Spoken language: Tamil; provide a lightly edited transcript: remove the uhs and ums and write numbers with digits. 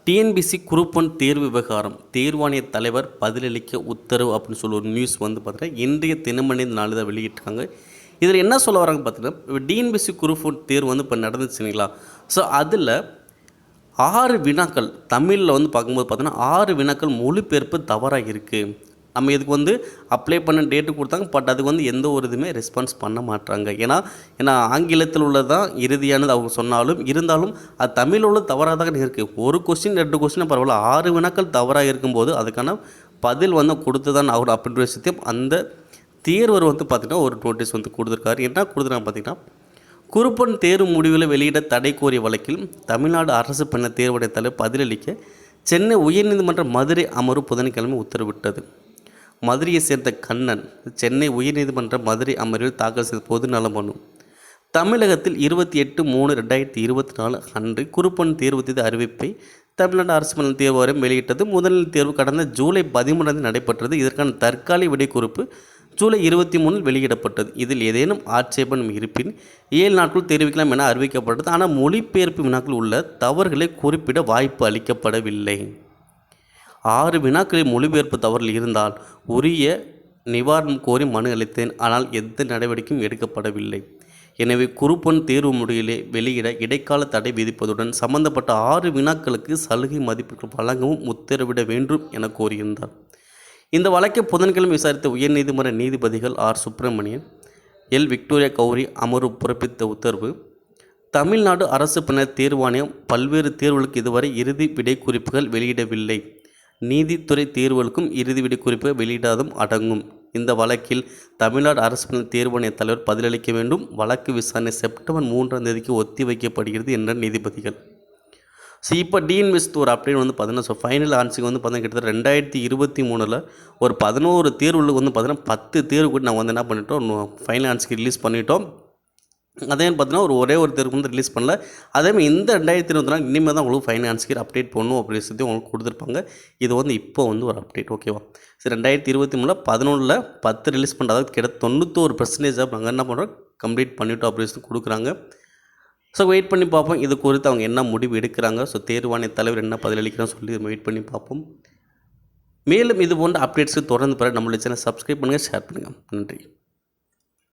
டிஎன்பிசி குரூப் ஒன் தேர்வு விவகாரம் தேர்வாணைய தலைவர் பதிலளிக்க உத்தரவு அப்படின்னு சொல்லி ஒரு நியூஸ் வந்து பார்த்தீங்கன்னா இன்றைய தினமணி நாளில் வெளியிட்டிருக்காங்க. இதில் என்ன சொல்ல வராங்க பார்த்தீங்கன்னா, டிஎன்பிசி குரூப் ஒன் தேர்வு வந்து இப்போ நடந்துச்சுங்களா. ஸோ அதில் 6 வினாக்கள் தமிழில் வந்து பார்க்கும்போது பார்த்தீங்கன்னா 6 வினாக்கள் மொழிபெயர்ப்பு தவறாக இருக்குது. நம்ம இதுக்கு வந்து அப்ளை பண்ண டேட்டு கொடுத்தாங்க. பட் அதுக்கு வந்து எந்த ஒரு இதுவுமே ரெஸ்பான்ஸ் பண்ண மாட்டாங்க. ஏன்னா ஆங்கிலத்தில் உள்ளதான் இறுதியானது அவங்க சொன்னாலும் இருந்தாலும் அது தமிழில் உள்ள தவறாக தான் இருக்குது. ஒரு கொஸ்டின் 2 கொஸ்டின் பரவாயில்ல, 6 வினாக்கள் தவறாக இருக்கும்போது அதுக்கான பதில் வந்து கொடுத்து தான் ஆகணும் அப்படின்ற விஷயத்தையும் அந்த தேர்வர் வந்து பார்த்திங்கன்னா ஒரு நோட்டீஸ் வந்து கொடுத்துருக்காரு. என்ன கொடுத்துருக்காங்க பார்த்திங்கன்னா, குரூப் ஒன் தேர்வு முடிவில் வெளியிட தடை கோரிய வழக்கில் தமிழ்நாடு அரசு பெண் தேர்வுடைய தலைவர் பதிலளிக்க சென்னை உயர்நீதிமன்ற மதுரை அமர்வு புதன்கிழமை உத்தரவிட்டது. மதுரையை சேர்ந்த கண்ணன் சென்னை உயர்நீதிமன்ற மதுரை அமர்வில் தாக்கல் செய்த பொதுநல மனு. தமிழகத்தில் 28/3/2024 அன்று குரூப் ஒன் தேர்வு தேதி அறிவிப்பை தமிழ்நாடு அரசு பள்ளி தேர்வு வாரியம் வெளியிட்டது. முதல் தேர்வு கடந்த ஜூலை 13 நடைபெற்றது. இதற்கான தற்காலிக விடை குறிப்பு ஜூலை 23 வெளியிடப்பட்டது. இதில் ஏதேனும் ஆட்சேபம் இருப்பின் 7 நாட்கள் தெரிவிக்கலாம் என அறிவிக்கப்பட்டது. ஆனால் மொழிபெயர்ப்பு வினாக்கள் உள்ள தவறுகளை குறிப்பிட வாய்ப்பு அளிக்கப்படவில்லை. 6 வினாக்களில் மொழிபெயர்ப்பு தவறில் இருந்தால் உரிய நிவாரணம் கோரி மனு அளித்தேன். ஆனால் எந்த நடவடிக்கையும் எடுக்கப்படவில்லை. எனவே குரூப் ஒன் தேர்வு முடிவிலே வெளியிட இடைக்கால தடை விதிப்பதுடன் சம்பந்தப்பட்ட 6 வினாக்களுக்கு சலுகை மதிப்பெண்கள் வழங்கவும் உத்தரவிட வேண்டும் என கோரியிருந்தார். இந்த வழக்கை புதன்கிழமை விசாரித்த உயர்நீதிமன்ற நீதிபதிகள் R Subramanian, L Victoria Gowri அமர்வு பிறப்பித்த உத்தரவு, தமிழ்நாடு அரசு பின்னர் தேர்வாணையம் பல்வேறு தேர்வுகளுக்கு இதுவரை இறுதி விடை குறிப்புகள் வெளியிடவில்லை. நீதித்துறை தேர்வுகளுக்கும் இறுதி விடை குறிப்பு வெளியிடாதும் அடங்கும். இந்த வழக்கில் தமிழ்நாடு அரசு தேர்வாணைய தலைவர் பதிலளிக்க வேண்டும். வழக்கு விசாரணை செப்டம்பர் 3 ஒத்தி வைக்கப்படுகிறது என்ற நீதிபதிகள். ஸோ இப்போ டிஎன்பிஎஸ் ஒரு அப்டேட் வந்து பார்த்தீங்கன்னா, ஸோ ஃபைனல் ஆன்சருக்கு வந்து பார்த்தீங்கன்னா கிட்டத்தட்ட 2023 ஒரு 11 தேர்வுகளுக்கு வந்து பார்த்தீங்கன்னா 10 தேர்வு கூட நாங்கள் வந்து என்ன பண்ணிட்டோம், ஃபைனல் ஆன்சருக்கு ரிலீஸ் பண்ணிட்டோம். அதே பார்த்தீங்கன்னா ஒரே ஒரு தேர்வு வந்து ரிலீஸ் பண்ணல. அதேமாதிரி இந்த 2024 இனிமேல் தான் உங்களுக்கு ஃபைனல் ஆன்சருக்கு அப்டேட் பண்ணணும் அப்படின்னு சொல்லி உங்களுக்கு கொடுத்துருப்பாங்க. இது வந்து இப்போ வந்து ஒரு அப்டேட், ஓகேவா. சரி, 2023 11 10 ரிலீஸ் பண்ணுறது, அதாவது கிட்ட 91% நாங்கள் என்ன பண்ணுறோம், கம்ப்ளீட் பண்ணிட்டோம் அப்படின்னு சொல்லி கொடுக்குறாங்க. ஸோ வெயிட் பண்ணி பார்ப்போம் இது குறித்து அவங்க என்ன முடிவு எடுக்கிறாங்க. ஸோ தேர்வாணைய தலைவர் என்ன பதிலளிக்கிறான்னு சொல்லி வெயிட் பண்ணி பார்ப்போம். மேலும் இது போன்ற அப்டேட்ஸுக்கு தொடர்ந்து பெற நம்மளுடைய சேனல் சப்ஸ்கிரைப் பண்ணுங்கள், ஷேர் பண்ணுங்கள். நன்றி.